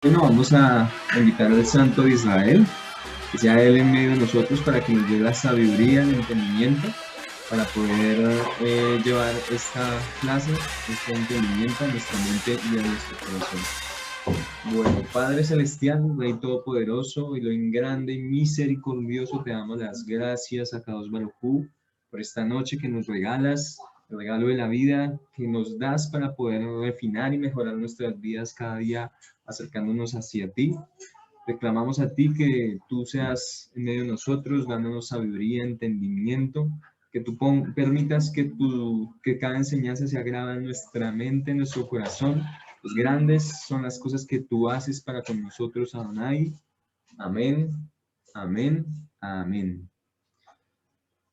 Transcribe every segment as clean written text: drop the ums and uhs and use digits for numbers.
Bueno, vamos a invitar al Santo de Israel, que sea Él en medio de nosotros para que nos dé la sabiduría, el entendimiento, para poder llevar esta clase, este entendimiento a nuestra mente y a nuestro corazón. Bueno, Padre Celestial, Rey Todopoderoso, y lo grande y misericordioso, te damos las gracias a Kadosh Baruj Hu por esta noche que nos regalas, el regalo de la vida que nos das para poder refinar y mejorar nuestras vidas cada día acercándonos hacia ti. Reclamamos a ti que tú seas en medio de nosotros, dándonos sabiduría, entendimiento, que tú permitas que cada enseñanza se agrava en nuestra mente, en nuestro corazón. Los grandes son las cosas que tú haces para con nosotros, Adonai. Amén, amén, amén.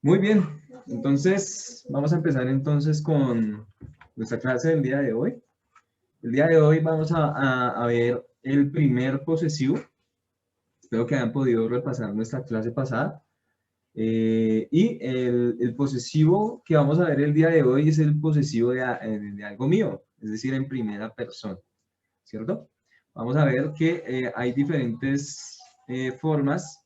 Muy bien, entonces vamos a empezar entonces con nuestra clase del día de hoy. El día de hoy vamos a ver el primer posesivo. Espero que hayan podido repasar nuestra clase pasada. Y el posesivo que vamos a ver el día de hoy es el posesivo de algo mío, es decir, en primera persona, ¿cierto? Vamos a ver que hay diferentes formas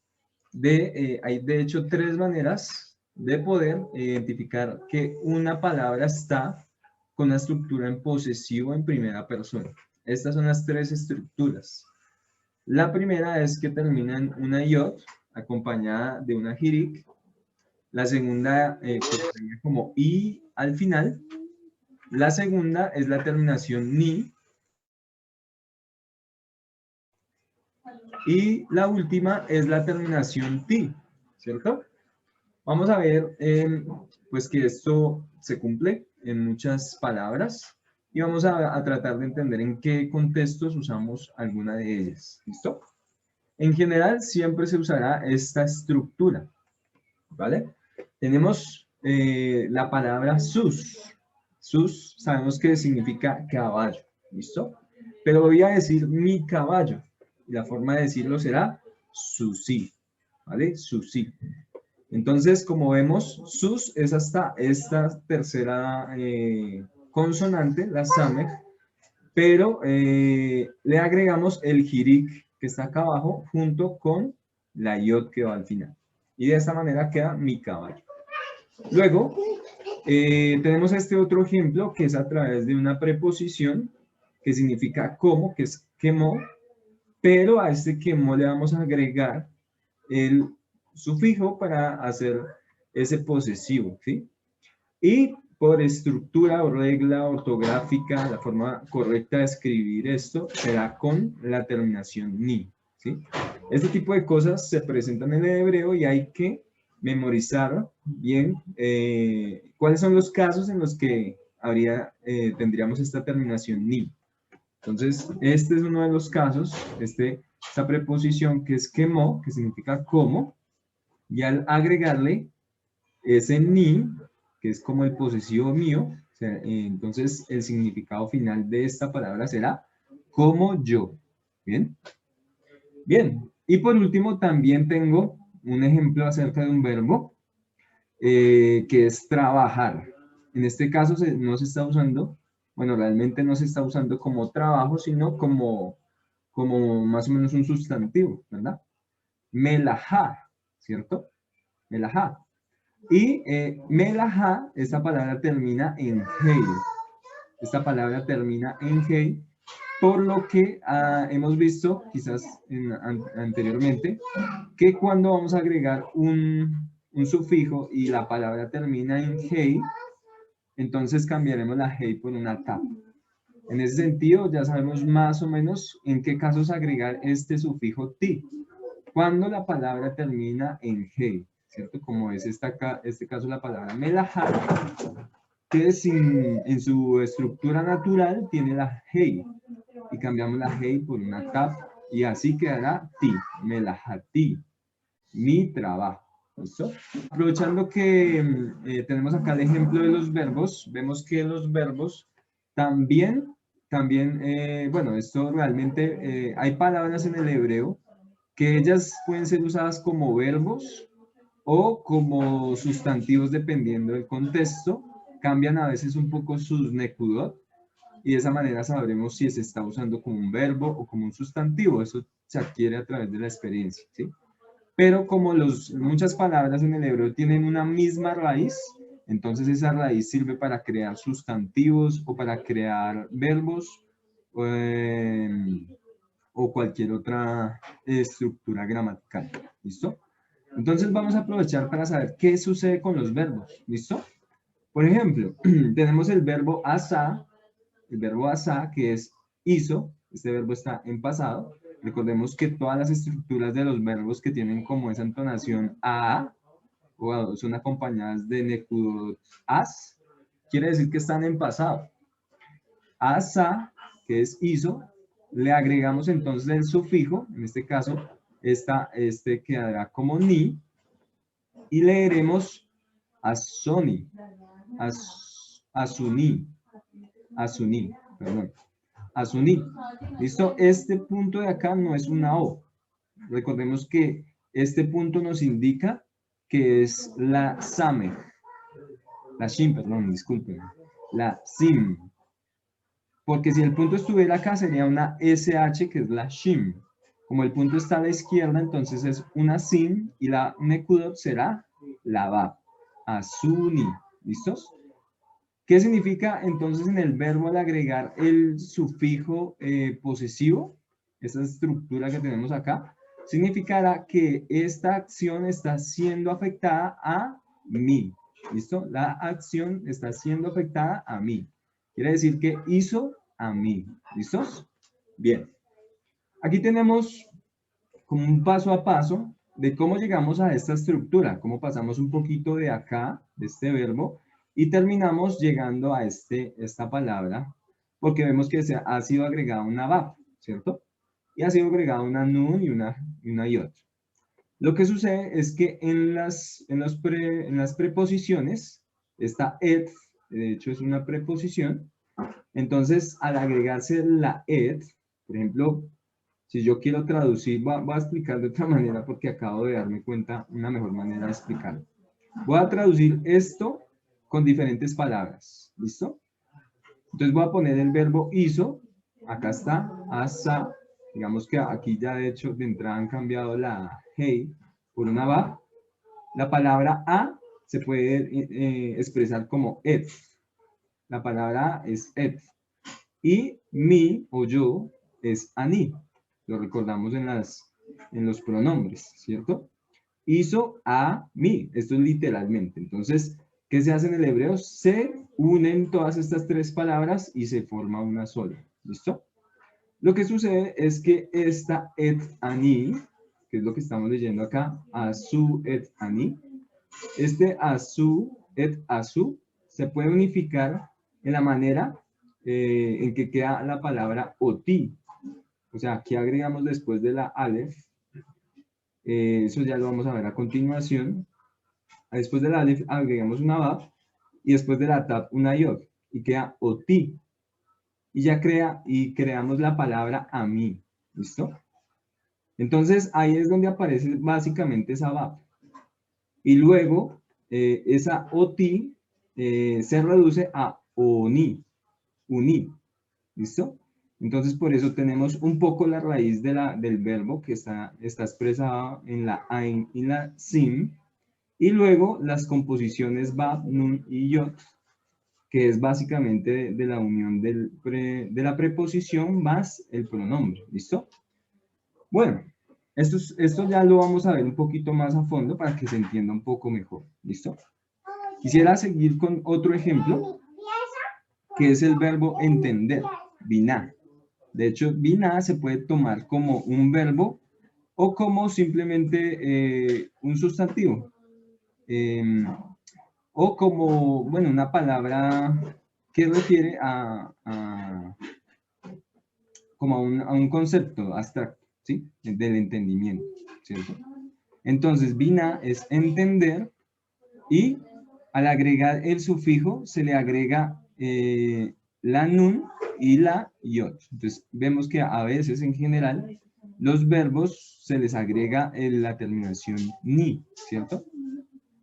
hay de hecho tres maneras de poder identificar que una palabra está con la estructura en posesivo en primera persona. Estas son las tres estructuras. La primera es que termina en una yod acompañada de una hirik. La segunda que termina como i al final. La segunda es la terminación ni. Y la última es la terminación ti, ¿cierto? Vamos a ver pues que esto se cumple en muchas palabras y vamos a tratar de entender en qué contextos usamos alguna de ellas. ¿Listo? En general, siempre se usará esta estructura, ¿vale? Tenemos la palabra sus. Sus sabemos que significa caballo, ¿listo? Pero voy a decir mi caballo. Y la forma de decirlo será susi, ¿vale? Susi. Entonces, como vemos, sus es hasta esta tercera consonante, la samech, pero le agregamos el hirik que está acá abajo junto con la yod que va al final. Y de esta manera queda mi caballo. Luego, tenemos este otro ejemplo que es a través de una preposición que significa como, que es quemó, pero a este quemó le vamos a agregar el sufijo para hacer ese posesivo, ¿sí? Y por estructura o regla ortográfica, la forma correcta de escribir esto será con la terminación ni, ¿sí? Este tipo de cosas se presentan en el hebreo y hay que memorizar bien cuáles son los casos en los que tendríamos esta terminación ni. Entonces, este es uno de los casos, esta preposición que es quemó, que significa como, y al agregarle ese ni, que es como el posesivo mío, o sea, entonces el significado final de esta palabra será como yo. ¿Bien? Bien. Y por último también tengo un ejemplo acerca de un verbo que es trabajar. En este caso no se está usando, bueno, realmente no se está usando como trabajo, sino como más o menos un sustantivo, ¿verdad? Melajá, ¿cierto? Melajá. Y melajá, esta palabra termina en hei. Esta palabra termina en hei, por lo que hemos visto, quizás anteriormente, que cuando vamos a agregar un sufijo y la palabra termina en hei, entonces cambiaremos la hei por una tap. En ese sentido, ya sabemos más o menos en qué casos agregar este sufijo ti. Cuando la palabra termina en hei, ¿cierto? Como es este caso la palabra melajá, que en su estructura natural tiene la hei. Y cambiamos la hei por una tap y así quedará ti, melajati, mi trabajo. ¿Listo? Aprovechando que tenemos acá el ejemplo de los verbos, vemos que los verbos también, bueno, esto realmente, hay palabras en el hebreo que ellas pueden ser usadas como verbos o como sustantivos dependiendo del contexto, cambian a veces un poco sus nekudot, y de esa manera sabremos si se está usando como un verbo o como un sustantivo. Eso se adquiere a través de la experiencia, ¿sí? Pero como muchas palabras en el hebreo tienen una misma raíz, entonces esa raíz sirve para crear sustantivos o para crear verbos o cualquier otra estructura gramatical. ¿Listo? Entonces vamos a aprovechar para saber qué sucede con los verbos. ¿Listo? Por ejemplo, tenemos el verbo asa, que es hizo. Este verbo está en pasado. Recordemos que todas las estructuras de los verbos que tienen como esa entonación a o son acompañadas de nekudot as, quiere decir que están en pasado. Asa, que es hizo, le agregamos entonces el sufijo, en este caso, este quedará como ni, y leeremos asoni, asuni, perdón. Asuní. ¿Listo? Este punto de acá no es una O. Recordemos que este punto nos indica que es la SAME. La SHIM, perdón, disculpen. La SIM. Porque si el punto estuviera acá sería una SH que es la SHIM. Como el punto está a la izquierda, entonces es una SIM y la NEKUDOT será la VAP. Asuni. ¿Listos? ¿Qué significa entonces en el verbo al agregar el sufijo posesivo? Esa estructura que tenemos acá. Significará que esta acción está siendo afectada a mí. ¿Listo? La acción está siendo afectada a mí. Quiere decir que hizo a mí. ¿Listos? Bien. Aquí tenemos como un paso a paso de cómo llegamos a esta estructura, cómo pasamos un poquito de acá, de este verbo, y terminamos llegando a esta palabra, porque vemos que ha sido agregada una VAP, ¿cierto? Y ha sido agregada una NUN y una YOT. Lo que sucede es que en las preposiciones, esta ED, de hecho es una preposición, entonces al agregarse la ED, por ejemplo, si yo quiero traducir, voy a explicar de otra manera porque acabo de darme cuenta una mejor manera de explicarlo. Voy a traducir esto con diferentes palabras. ¿Listo? Entonces voy a poner el verbo hizo. Acá está, asa. Digamos que aquí ya de hecho de entrada han cambiado la hey por una va. La palabra a se puede expresar como et. La palabra a es et. Y mi o yo es ani. Lo recordamos en los pronombres, ¿cierto? Hizo a mí. Esto es literalmente. Entonces, ¿qué se hace en el hebreo? Se unen todas estas tres palabras y se forma una sola. ¿Listo? Lo que sucede es que esta et ani, que es lo que estamos leyendo acá, asu et ani, este asu et asu se puede unificar en la manera en que queda la palabra oti. O sea, aquí agregamos después de la alef, eso ya lo vamos a ver a continuación. Después de la alef agregamos una vav y después de la tab una yod y queda oti. Y ya creamos la palabra a mí. ¿Listo? Entonces ahí es donde aparece básicamente esa vav. Y luego esa oti se reduce a oni. Uni. ¿Listo? Entonces, por eso tenemos un poco la raíz del verbo que está expresada en la ain y la sim. Y luego las composiciones bab, nun y yot, que es básicamente de la unión de la preposición más el pronombre. ¿Listo? Bueno, esto ya lo vamos a ver un poquito más a fondo para que se entienda un poco mejor. ¿Listo? Quisiera seguir con otro ejemplo, que es el verbo entender, biná. De hecho, biná se puede tomar como un verbo o como simplemente un sustantivo. O como, bueno, una palabra que refiere como a un concepto abstracto, ¿sí? Del entendimiento, ¿cierto? Entonces, biná es entender y al agregar el sufijo se le agrega la nun y la yot. Entonces vemos que a veces en general los verbos se les agrega la terminación ni, ¿cierto?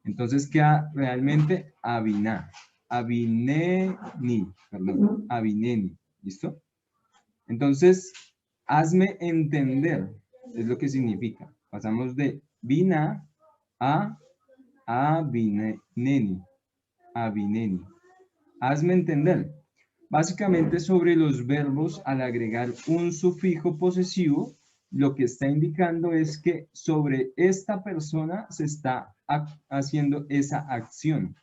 Entonces queda realmente abiná, abineni, perdón, abineni. ¿Listo? Entonces, hazme entender, es lo que significa. Pasamos de bina a abineni. Abineni. Hazme entender. Básicamente sobre los verbos, al agregar un sufijo posesivo, lo que está indicando es que sobre esta persona se está haciendo esa acción.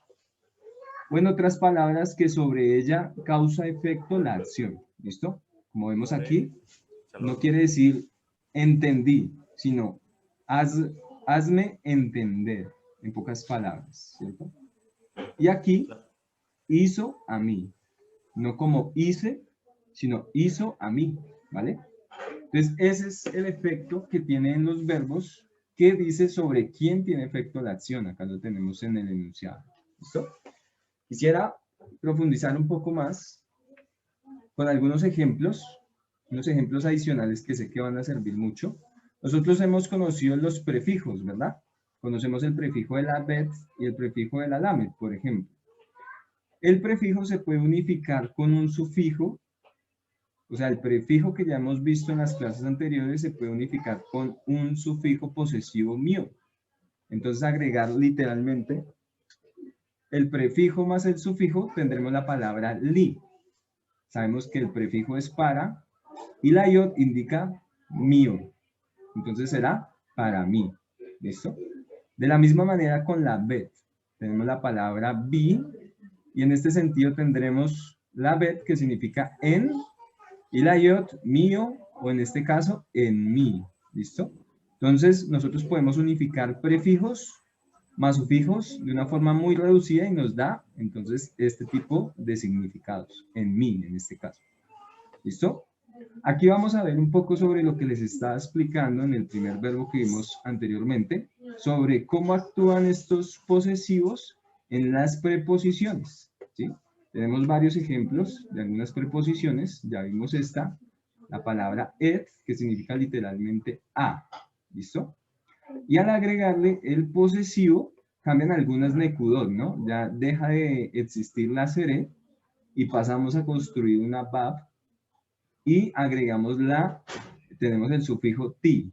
O en otras palabras, que sobre ella causa efecto la acción. ¿Listo? Como vemos aquí, no quiere decir entendí, sino hazme entender, en pocas palabras, ¿cierto? Y aquí, hizo a mí. No como hice, sino hizo a mí, ¿vale? Entonces, ese es el efecto que tienen los verbos que dice sobre quién tiene efecto la acción. Acá lo tenemos en el enunciado. ¿Listo? Quisiera profundizar un poco más con algunos ejemplos, unos ejemplos adicionales que sé que van a servir mucho. Nosotros hemos conocido los prefijos, ¿verdad? Conocemos el prefijo de la bet y el prefijo de la lamet, por ejemplo. El prefijo se puede unificar con un sufijo, o sea, el prefijo que ya hemos visto en las clases anteriores se puede unificar con un sufijo posesivo mío. Entonces, agregar literalmente el prefijo más el sufijo, tendremos la palabra li. Sabemos que el prefijo es para y la iot indica mío. Entonces será para mí. ¿Listo? De la misma manera con la bet. Tenemos la palabra bi y en este sentido tendremos la bet que significa en y la iot mío o en este caso en mí. ¿Listo? Entonces nosotros podemos unificar prefijos más sufijos de una forma muy reducida y nos da entonces este tipo de significados, en mí en este caso. ¿Listo? Aquí vamos a ver un poco sobre lo que les estaba explicando en el primer verbo que vimos anteriormente, sobre cómo actúan estos posesivos en las preposiciones. ¿Sí? Tenemos varios ejemplos de algunas preposiciones, ya vimos esta, la palabra et, que significa literalmente a. ¿Listo? Y al agregarle el posesivo, cambian algunas nekudot, ¿no? Ya deja de existir la seré y pasamos a construir una bab y agregamos tenemos el sufijo ti,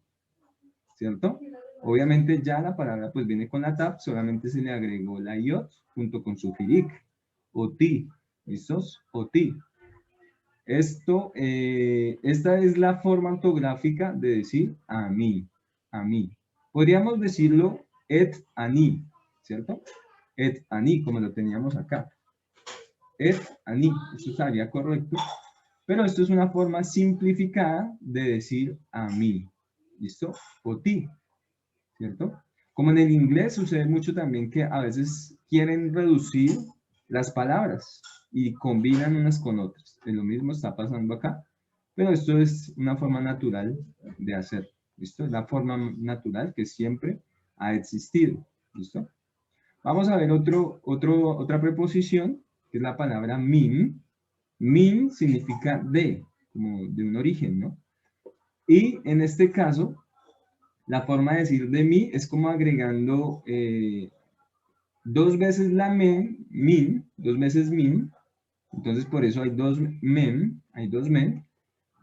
¿cierto? Obviamente ya la palabra pues viene con la tab, solamente se le agregó la iot junto con su firik, o ti, ¿listos? O ti. Esta es la forma ortográfica de decir a mí, a mí. Podríamos decirlo et ani, ¿cierto? Et ani, como lo teníamos acá. Et ani, eso estaría correcto. Pero esto es una forma simplificada de decir a mí, ¿listo? O ti, ¿cierto? Como en el inglés sucede mucho también que a veces quieren reducir las palabras y combinan unas con otras. Lo mismo está pasando acá, pero esto es una forma natural de hacer, ¿listo? Es la forma natural que siempre ha existido, ¿listo? Vamos a ver otra preposición, que es la palabra min. Min significa de, como de un origen, ¿no? Y en este caso, la forma de decir de mí es como agregando dos veces la min, dos veces min, entonces por eso hay dos men,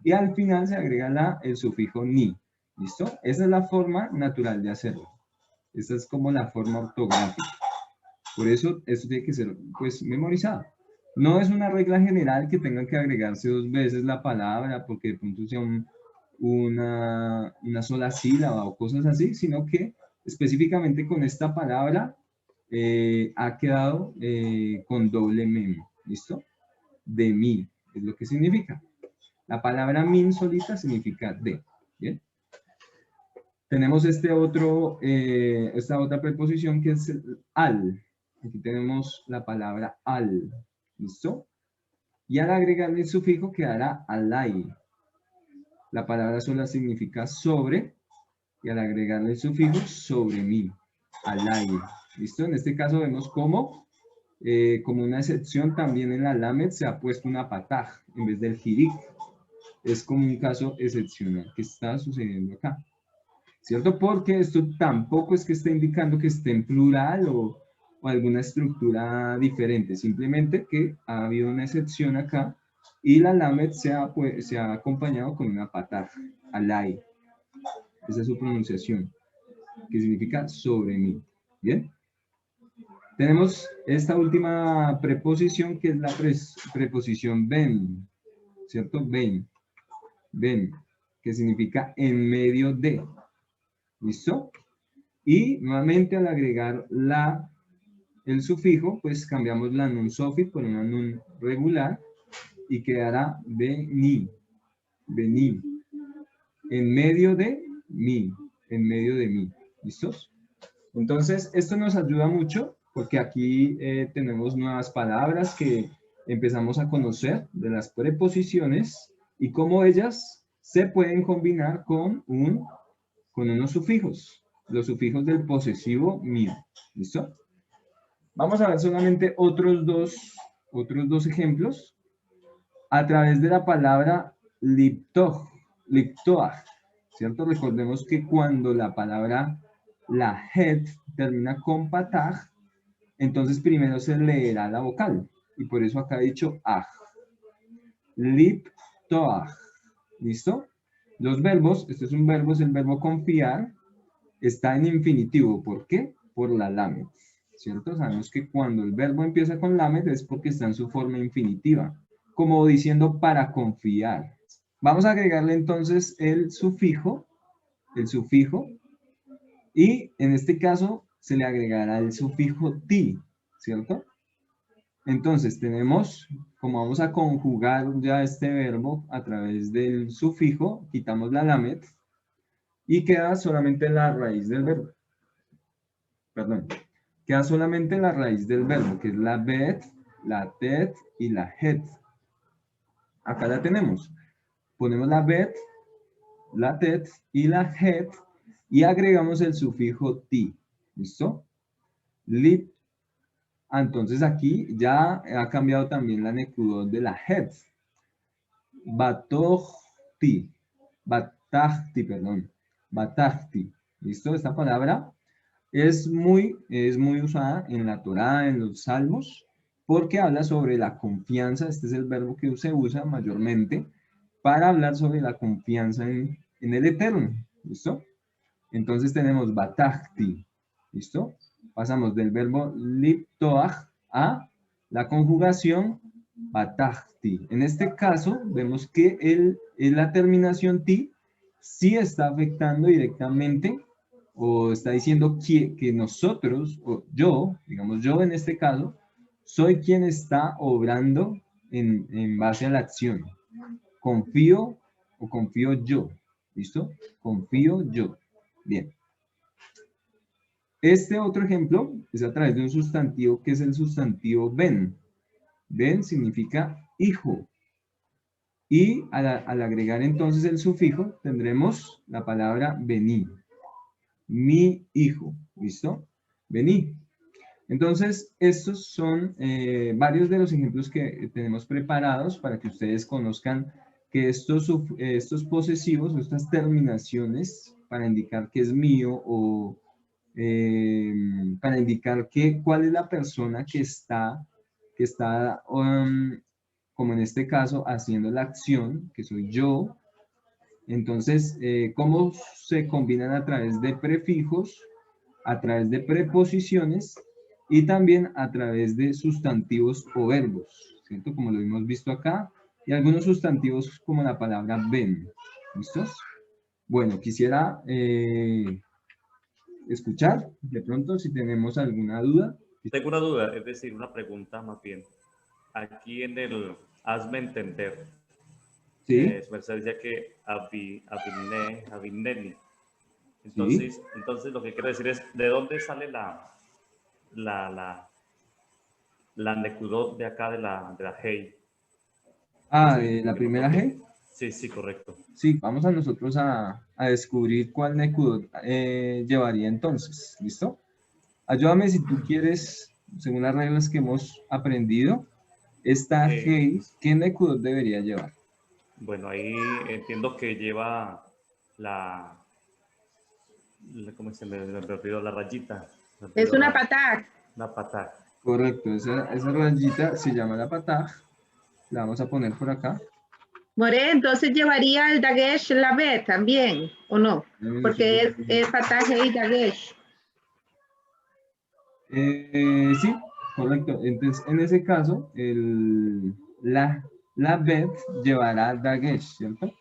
y al final se agrega el sufijo ni, ¿listo? Esa es la forma natural de hacerlo. Esa es como la forma ortográfica. Por eso, esto tiene que ser, pues, memorizado. No es una regla general que tengan que agregarse dos veces la palabra porque de pronto sea una sola sílaba o cosas así, sino que específicamente con esta palabra ha quedado con doble mem, ¿listo? De mí, es lo que significa. La palabra min solita significa de, ¿bien? Tenemos esta otra preposición que es al. Aquí tenemos la palabra al, ¿listo? Y al agregarle el sufijo quedará alai. La palabra sola significa sobre, y al agregarle el sufijo, sobre mí, alai. ¿Listo? En este caso vemos como una excepción también en la lamet se ha puesto una pataj en vez del jirik. Es como un caso excepcional que está sucediendo acá. ¿Cierto? Porque esto tampoco es que esté indicando que esté en plural o alguna estructura diferente, simplemente que ha habido una excepción acá Y la lamet se ha acompañado con una patah, alay. Esa es su pronunciación, que significa sobre mí. ¿Bien? Tenemos esta última preposición que es la preposición ben, ¿cierto? Ben, que significa en medio de. ¿Listo? Y nuevamente al agregar el sufijo, pues cambiamos la nun sofit por una nun regular y quedará beni, beni, en medio de mí, en medio de mí. ¿Listos? Entonces, esto nos ayuda mucho porque aquí tenemos nuevas palabras que empezamos a conocer de las preposiciones y cómo ellas se pueden combinar con unos sufijos, los sufijos del posesivo mío. ¿Listo? Vamos a ver solamente otros dos ejemplos a través de la palabra liptoach, ¿cierto? Recordemos que cuando la palabra la het termina con pataj, entonces primero se leerá la vocal. Y por eso acá he dicho aj. Liptoach. ¿Listo? Los verbos, este es un verbo, es el verbo confiar, está en infinitivo. ¿Por qué? Por la lamet. ¿Cierto? Sabemos que cuando el verbo empieza con lamet es porque está en su forma infinitiva, como diciendo para confiar. Vamos a agregarle entonces el sufijo, y en este caso se le agregará el sufijo ti, ¿cierto? Entonces tenemos, como vamos a conjugar ya este verbo a través del sufijo, quitamos la lamet y queda solamente la raíz del verbo. Perdón. Queda solamente la raíz del verbo, que es la bet, la tet y la het. Acá la tenemos. Ponemos la bet, la tet y la het y agregamos el sufijo ti. ¿Listo? Lit. Entonces aquí ya ha cambiado también la necudot de la het. Batojti. Batachti, perdón. Batachti. ¿Listo? Esta palabra es muy usada en la Torá, en los Salmos, porque habla sobre la confianza. Este es el verbo que se usa mayormente para hablar sobre la confianza en el Eterno. ¿Listo? Entonces tenemos batachti. ¿Listo? Pasamos del verbo liptoach a la conjugación batachti. En este caso, vemos que la terminación ti sí está afectando directamente o está diciendo que nosotros, o yo, digamos yo en este caso, soy quien está obrando en base a la acción. Confío o confío yo. ¿Listo? Confío yo. Bien. Este otro ejemplo es a través de un sustantivo que es el sustantivo ben. Ben significa hijo. Y al agregar entonces el sufijo, tendremos la palabra vení. Mi hijo. ¿Listo? Vení. Entonces, estos son varios de los ejemplos que tenemos preparados para que ustedes conozcan que estos posesivos, estas terminaciones para indicar que es mío o para indicar cuál es la persona que está como en este caso, haciendo la acción, que soy yo. Entonces, ¿cómo se combinan a través de prefijos, a través de preposiciones y también a través de sustantivos o verbos, ¿cierto? Como lo hemos visto acá, y algunos sustantivos como la palabra ven. ¿Listos? Bueno, quisiera escuchar de pronto si tenemos alguna duda. Tengo una duda, es decir, una pregunta más bien. Aquí en el hazme entender, Sí, Mercedes decía que Avinelli. sí. Entonces lo que quiero decir es, ¿de dónde sale la necudot de acá de la Hey? Ah, Sí, la que no primera toque. G. Sí, sí, correcto. Sí, vamos a nosotros a descubrir cuál Nekudot llevaría entonces. ¿Listo? Ayúdame si tú quieres, según las reglas que hemos aprendido, esta Hey, ¿qué Nekudot debería llevar? Bueno, ahí entiendo que lleva ¿cómo se me olvidó? La rayita. Es una patada. Una patada. Correcto, esa rayita se llama la pataj la vamos a poner por acá. More, entonces llevaría el Dagesh la B también, ¿o no? Porque es Pataje y Dagesh. Sí, correcto. Entonces, en ese caso, la bet llevará Dagesh, ¿cierto?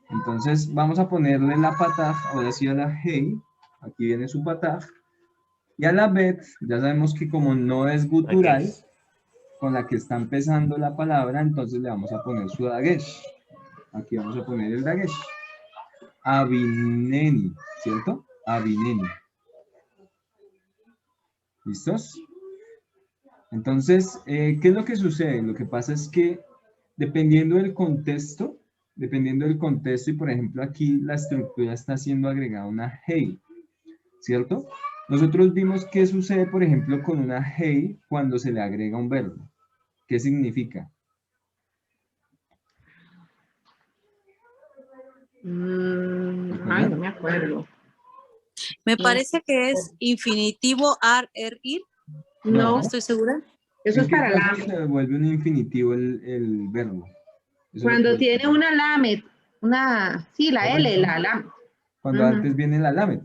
Entonces, vamos a ponerle la pataj, ahora sí a la hey, aquí viene su pataj, y a la bet, ya sabemos que como no es gutural, Dagesh. con la que está empezando la palabra, entonces le vamos a poner su Dagesh. Aquí vamos a poner el Dagesh. Avineni, ¿cierto? Avineni. ¿Listos? Entonces, ¿qué es lo que sucede? Lo que pasa es que dependiendo del contexto y por ejemplo aquí la estructura está siendo agregada una hey, ¿cierto? Nosotros vimos qué sucede, por ejemplo, con una hey cuando se le agrega un verbo. ¿Qué significa? Ay, no me acuerdo. Me parece que es infinitivo ir. No, No estoy segura. eso ¿En es qué para caso lamet. se vuelve un infinitivo el verbo? Eso lo Cuando puedes tiene ver. una lamet, sí, la L, Correcto. la lamet. Cuando antes viene la lamet.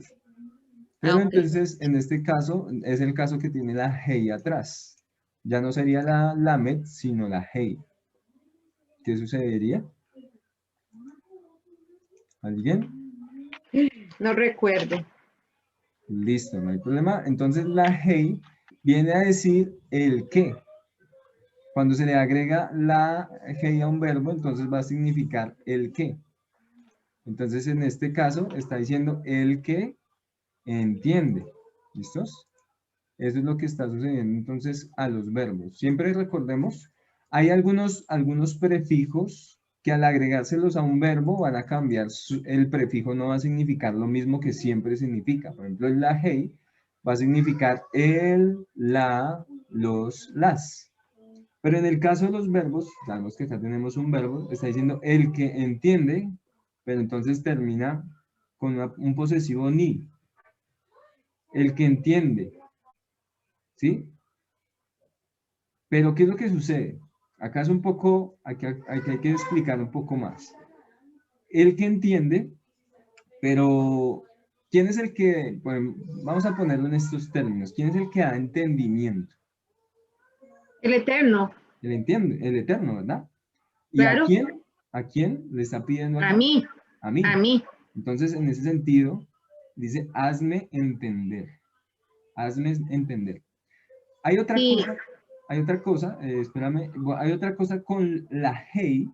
Pero Ah, ok. entonces, en este caso, es el caso que tiene la hey atrás. Ya no sería la lamet, sino la hey. ¿Qué sucedería? ¿Alguien? No recuerdo. Listo, no hay problema. Entonces, la hey viene a decir el qué. Cuando se le agrega la hey a un verbo, entonces va a significar el qué. Entonces, en este caso, está diciendo el que entiende. ¿Listos? Eso es lo que está sucediendo entonces a los verbos. Siempre recordemos, hay algunos prefijos que al agregárselos a un verbo van a cambiar, el prefijo no va a significar lo mismo que siempre significa. Por ejemplo, el la hey va a significar el, la, los, las. Pero en el caso de los verbos, sabemos que acá tenemos un verbo, está diciendo el que entiende, pero entonces termina con un posesivo ni. El que entiende, ¿sí? Pero ¿qué es lo que sucede? Acá es un poco, aquí hay que explicar un poco más. El que entiende, pero ¿quién es el que, bueno, vamos a ponerlo en estos términos, ¿quién es el que da entendimiento? El eterno, El entiende, el eterno, ¿verdad? ¿Y a claro, quién? ¿A quién le está pidiendo a acá? mí, A mí. a mí. Entonces, en ese sentido, dice, hazme entender. Hazme entender. Hay otra Sí, cosa, espérame, hay otra cosa con la hey,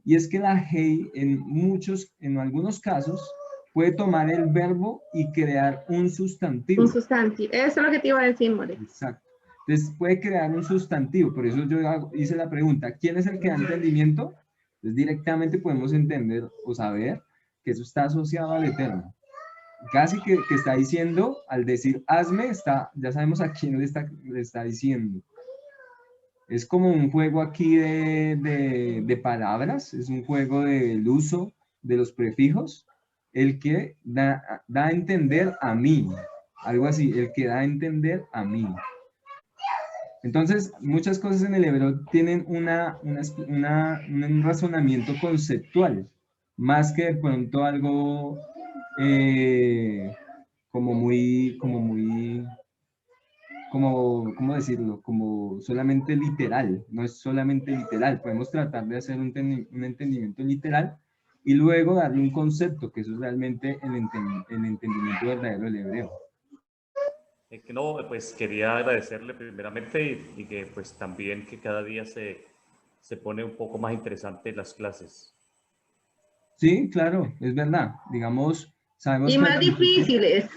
y es que la hey en algunos casos, puede tomar el verbo y crear un sustantivo. un sustantivo. Eso es lo que te iba a decir, More. Exacto. Entonces puede crear un sustantivo, por eso yo hice la pregunta, ¿quién es el que da entendimiento? Entonces directamente podemos entender o saber que eso está asociado al eterno. Casi que está diciendo, al decir hazme, ya sabemos a quién le está diciendo. Es como un juego aquí de palabras, es un juego del uso de los prefijos, el que da a entender a mí, algo así, el que da a entender a mí. Entonces, muchas cosas en el hebreo tienen un razonamiento conceptual, más que de pronto algo ¿cómo decirlo? Como solamente literal, no es solamente literal, podemos tratar de hacer un entendimiento literal y luego darle un concepto, que eso es realmente el entendimiento verdadero del hebreo. Que no, pues quería agradecerle primeramente y que pues también que cada día se pone un poco más interesante las clases. Sí, claro, es verdad. Digamos, sabemos Y que al más principio... difíciles.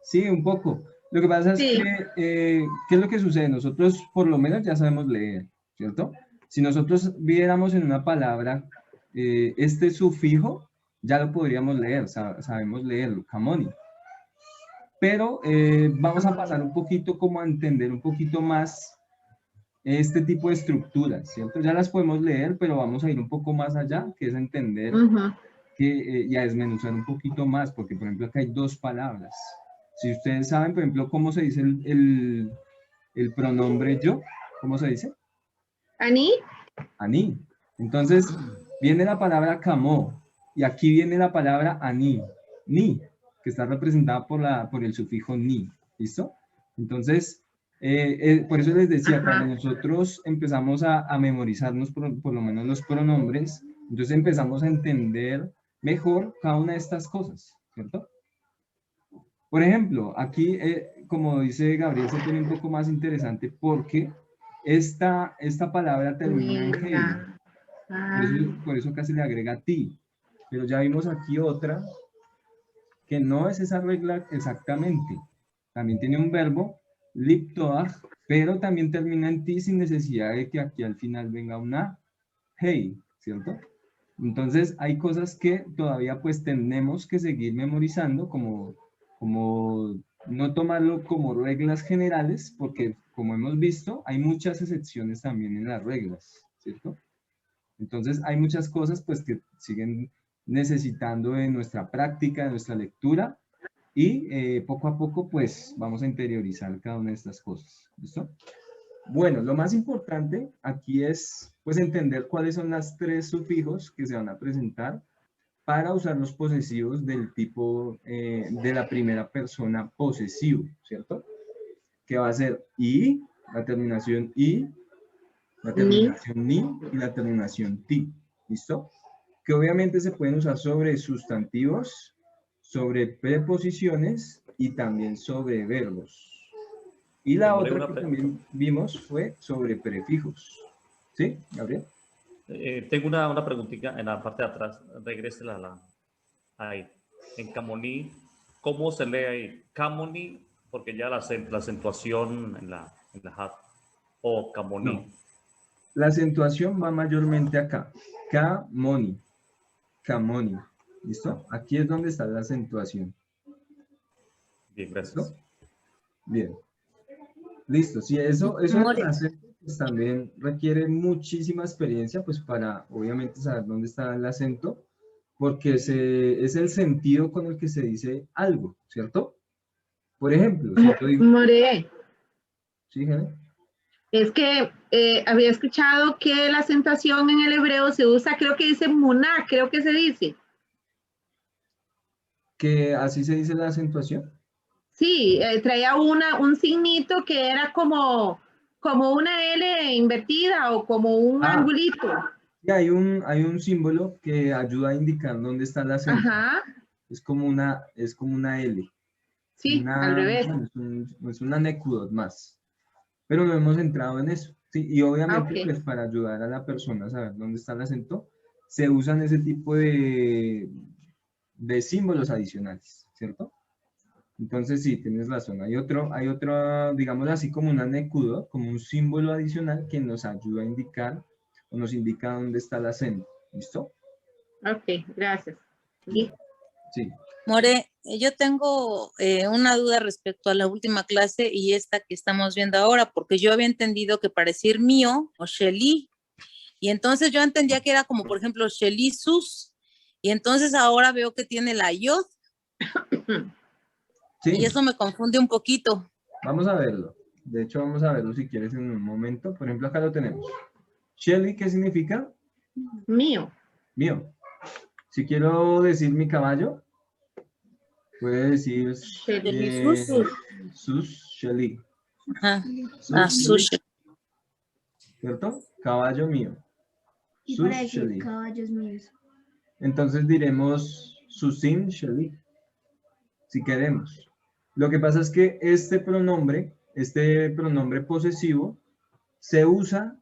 Sí, un poco. Lo que pasa es Sí, que, ¿qué es lo que sucede? Nosotros por lo menos ya sabemos leer, ¿cierto? Si nosotros viéramos en una palabra este sufijo, ya lo podríamos leer, sabemos leerlo, kamoni. Pero vamos a pasar un poquito como a entender un poquito más este tipo de estructuras, ¿cierto? Ya las podemos leer, pero vamos a ir un poco más allá, que es entender y a desmenuzar un poquito más, porque por ejemplo acá hay dos palabras. Si ustedes saben, por ejemplo, cómo se dice el pronombre yo, ¿cómo se dice? Ani, Aní. Entonces, viene la palabra camó, y aquí viene la palabra aní, ni, que está representada por el sufijo ni. ¿Listo? Entonces, por eso les decía, cuando nosotros empezamos a memorizarnos por lo menos los pronombres, entonces empezamos a entender mejor cada una de estas cosas, ¿cierto? Por ejemplo, aquí, como dice Gabriel, se pone un poco más interesante porque esta palabra termina en hey. Por eso casi le agrega ti. Pero ya vimos aquí otra que no es esa regla exactamente. También tiene un verbo, liptoach, pero también termina en ti sin necesidad de que aquí al final venga una hey, ¿cierto? Entonces hay cosas que todavía pues tenemos que seguir memorizando, como no tomarlo como reglas generales, porque como hemos visto, hay muchas excepciones también en las reglas, ¿cierto? Entonces hay muchas cosas pues que siguen necesitando de nuestra práctica, de nuestra lectura, y poco a poco pues vamos a interiorizar cada una de estas cosas, ¿listo? Bueno, lo más importante aquí es pues entender cuáles son las tres sufijos que se van a presentar para usar los posesivos del tipo de la primera persona posesivo, ¿cierto? Que va a ser i, la terminación i, la terminación ni y la terminación ti, ¿listo? Que obviamente se pueden usar sobre sustantivos, sobre preposiciones y también sobre verbos. Y la otra que también vimos fue sobre prefijos. ¿Sí, Gabriel? Tengo una preguntita en la parte de atrás. Regrésela ahí. En Camoní, ¿cómo se lee ahí? Camoní, porque ya la acentuación en la hat. O Camoní. No. La acentuación va mayormente acá. Camoni. Camoni. ¿Listo? Aquí es donde está la acentuación. Bien, gracias. ¿Listo? Bien. Listo. Sí, eso pues, también requiere muchísima experiencia, pues para obviamente saber dónde está el acento, porque es el sentido con el que se dice algo, ¿cierto? Por ejemplo, si yo digo... More. Sí, Jane. Es que había escuchado que la acentuación en el hebreo se usa, creo que dice muná, creo que se dice. ¿Que así se dice la acentuación? Sí, traía un signito que era como una L invertida o como un angulito. Sí, hay un símbolo que ayuda a indicar dónde está la acento. Ajá. Es como una L. Sí, al revés. Es una necudot más. Pero no hemos entrado en eso. Sí, y obviamente, pues para ayudar a la persona a saber dónde está el acento, se usan ese tipo de símbolos adicionales, ¿cierto? Entonces sí, tienes razón. Hay otro, digamos así como una necudot, como un símbolo adicional que nos ayuda a indicar o nos indica dónde está el acento. ¿Listo? Ok, gracias. Sí. More, yo tengo una duda respecto a la última clase y esta que estamos viendo ahora, porque yo había entendido que para decir mío o Shelly, y entonces yo entendía que era como, por ejemplo, Shelly sus, y entonces ahora veo que tiene la yod, Sí. y eso me confunde un poquito. Vamos a verlo. De hecho, vamos a verlo si quieres en un momento. Por ejemplo, acá lo tenemos. Shelly, ¿qué significa? Mío. Mío. Si quiero decir mi caballo, puede decir sus Shelly. Sus. ¿Cierto? Caballo mío. Y Sus para decir Shelly. caballos míos. Entonces diremos susin Shelly. Si queremos. Lo que pasa es que este pronombre posesivo, se usa,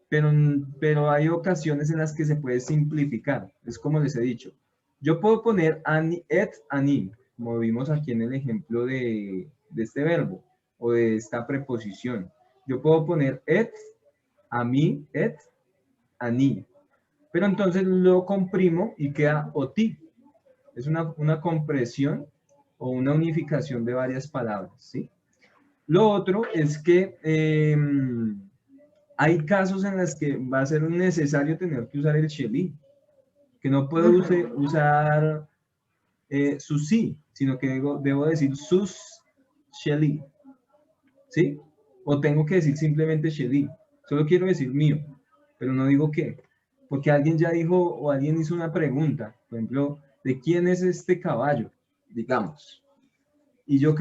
pero hay ocasiones en las que se puede simplificar. Es como les he dicho. Yo puedo poner ani, et, ani, como vimos aquí en el ejemplo de este verbo, o de esta preposición. Yo puedo poner et, a mí, et, ani. Pero entonces lo comprimo y queda oti. Es una compresión o una unificación de varias palabras, ¿sí? Lo otro es que hay casos en los que va a ser necesario tener que usar el Shelly, que no puedo usar sus sí, sino que debo decir sus Shelly, ¿sí? O tengo que decir simplemente Shelly, solo quiero decir mío. pero no digo qué. Porque alguien ya dijo o alguien hizo una pregunta, por ejemplo, ¿de quién es este caballo? Digamos. Y yo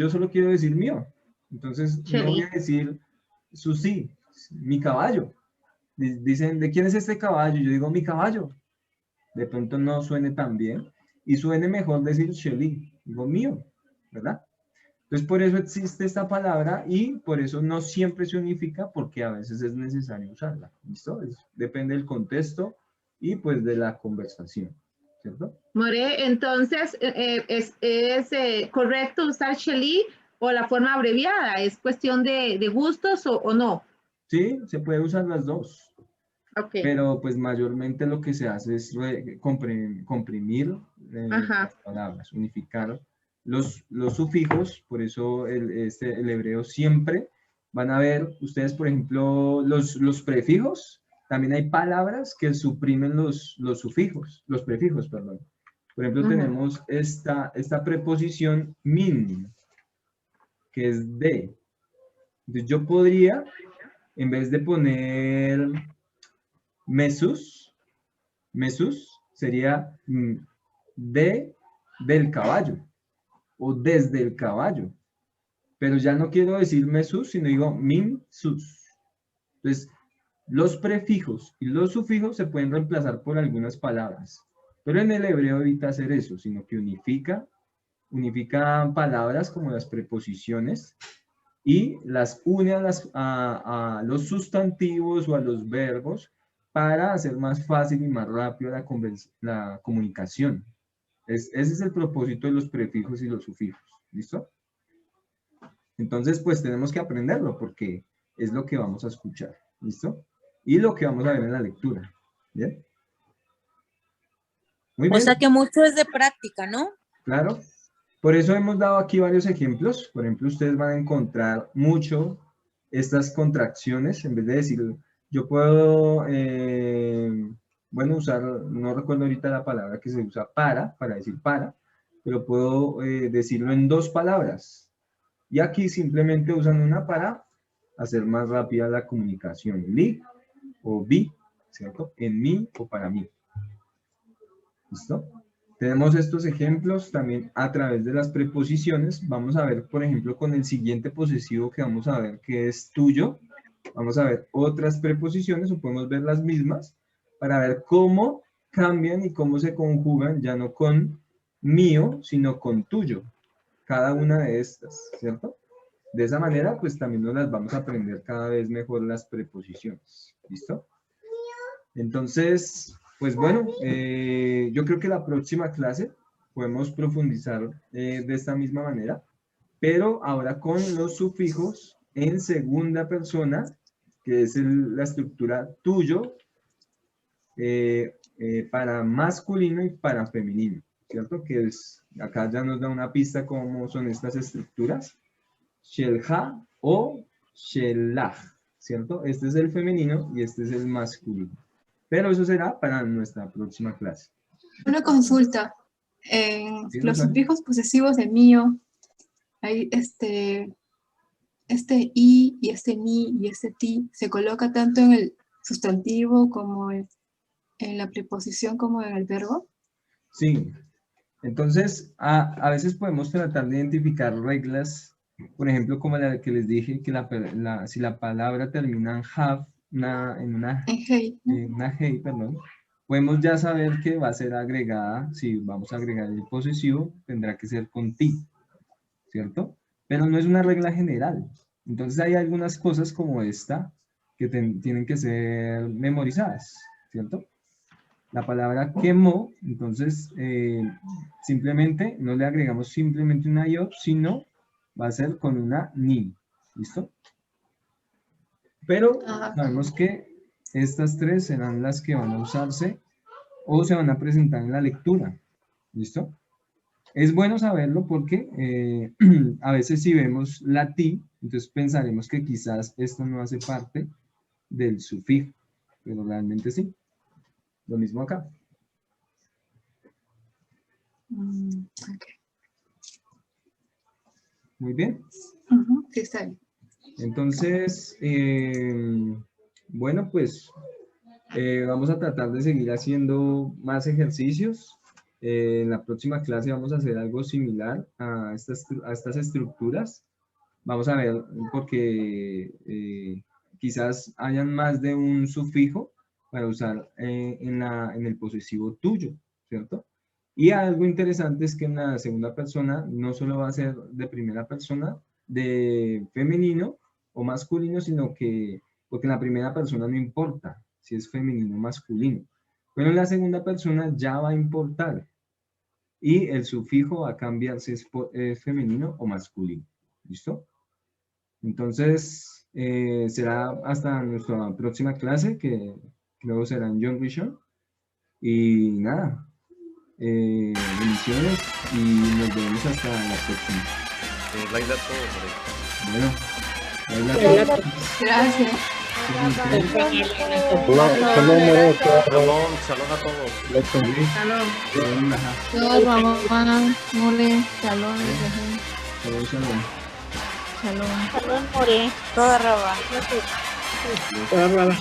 solo quiero decir mío. Entonces no voy a decir su sí, mi caballo. Dicen, ¿de quién es este caballo? Yo digo, mi caballo. De pronto no suene tan bien. Y suene mejor decir Shelly, digo mío, ¿verdad? Entonces por eso existe esta palabra y por eso no siempre se unifica porque a veces es necesario usarla. ¿Listo? Depende del contexto y pues de la conversación, ¿cierto? More, entonces, ¿es correcto usar Shelly o la forma abreviada? ¿Es cuestión de gustos o no? Sí, se puede usar las dos. Okay. Pero pues mayormente lo que se hace es comprimir las palabras, unificar los sufijos, por eso el hebreo siempre van a ver, ustedes por ejemplo, los prefijos, también hay palabras que suprimen los sufijos, los prefijos, perdón. Por ejemplo, tenemos esta preposición min, que es de. Entonces yo podría, en vez de poner mesus sería del caballo o desde el caballo. Pero ya no quiero decir mesus, sino digo min-sus. Entonces, los prefijos y los sufijos se pueden reemplazar por algunas palabras. Pero en el hebreo evita hacer eso, sino que unifica palabras como las preposiciones y las une a los sustantivos o a los verbos para hacer más fácil y más rápido la comunicación. Ese es el propósito de los prefijos y los sufijos. ¿Listo? Entonces, pues tenemos que aprenderlo porque es lo que vamos a escuchar. ¿Listo? Y lo que vamos a ver en la lectura. ¿Bien? Muy bien. O sea que mucho es de práctica, ¿no? Claro. Por eso hemos dado aquí varios ejemplos. Por ejemplo, ustedes van a encontrar mucho estas contracciones. En vez de decir, yo puedo, bueno, usar, no recuerdo ahorita la palabra que se usa para decir para, pero puedo decirlo en dos palabras. Y aquí simplemente usan una para hacer más rápida la comunicación. Li o bi, ¿cierto? En mí o para mí. ¿Listo? Tenemos estos ejemplos también a través de las preposiciones. Vamos a ver, por ejemplo, con el siguiente posesivo que vamos a ver que es tuyo. Vamos a ver otras preposiciones o podemos ver las mismas para ver cómo cambian y cómo se conjugan ya no con mío, sino con tuyo. Cada una de estas, ¿cierto? De esa manera, pues también nos las vamos a aprender cada vez mejor las preposiciones. ¿Listo? Entonces, pues bueno, yo creo que la próxima clase podemos profundizar de esta misma manera, pero ahora con los sufijos en segunda persona, que es la estructura tuyo, para masculino y para femenino, ¿cierto? Que es, acá ya nos da una pista cómo son estas estructuras. Shelha o Shelach, ¿cierto? Este es el femenino y este es el masculino. Pero eso será para nuestra próxima clase. Una consulta. En Sí, los Rosario. sufijos posesivos de mío, hay este i y este mi y este ti, ¿se coloca tanto en el sustantivo como en la preposición como en el verbo? Sí. Entonces, a veces podemos tratar de identificar reglas, por ejemplo, como la que les dije, que si la palabra termina en have, en una En hey, ¿no? una hey, perdón, podemos ya saber que va a ser agregada, si vamos a agregar el posesivo, tendrá que ser con ti, ¿cierto? Pero no es una regla general. Entonces hay algunas cosas como esta que tienen que ser memorizadas, ¿cierto? La palabra quemó, entonces simplemente no le agregamos simplemente una yo, sino va a ser con una ni, ¿listo? Pero sabemos que estas tres serán las que van a usarse o se van a presentar en la lectura. ¿Listo? Es bueno saberlo porque a veces si vemos la ti, entonces pensaremos que quizás esto no hace parte del sufijo, pero realmente sí. Lo mismo acá. Okay. Muy bien. Sí, está bien. Entonces, bueno, pues Vamos a tratar de seguir haciendo más ejercicios. En la próxima clase vamos a hacer algo similar a estas estructuras. Vamos a ver, porque quizás hayan más de un sufijo para usar en el posesivo tuyo, ¿cierto? Y algo interesante es que en la segunda persona no solo va a ser de primera persona, de femenino o masculino, sino que, porque en la primera persona no importa si es femenino o masculino, pero en la segunda persona ya va a importar y el sufijo va a cambiar si es femenino o masculino. ¿Listo? Entonces, será hasta nuestra próxima clase, que luego será en John Grisham. Y nada, bendiciones y nos vemos hasta la próxima. Laila, todo. Bueno, Laila, todo. Gracias. Salón a todos. Shalom. Todos vamos a mole, salón, Shalom. salón. Toda raba. Toda rara.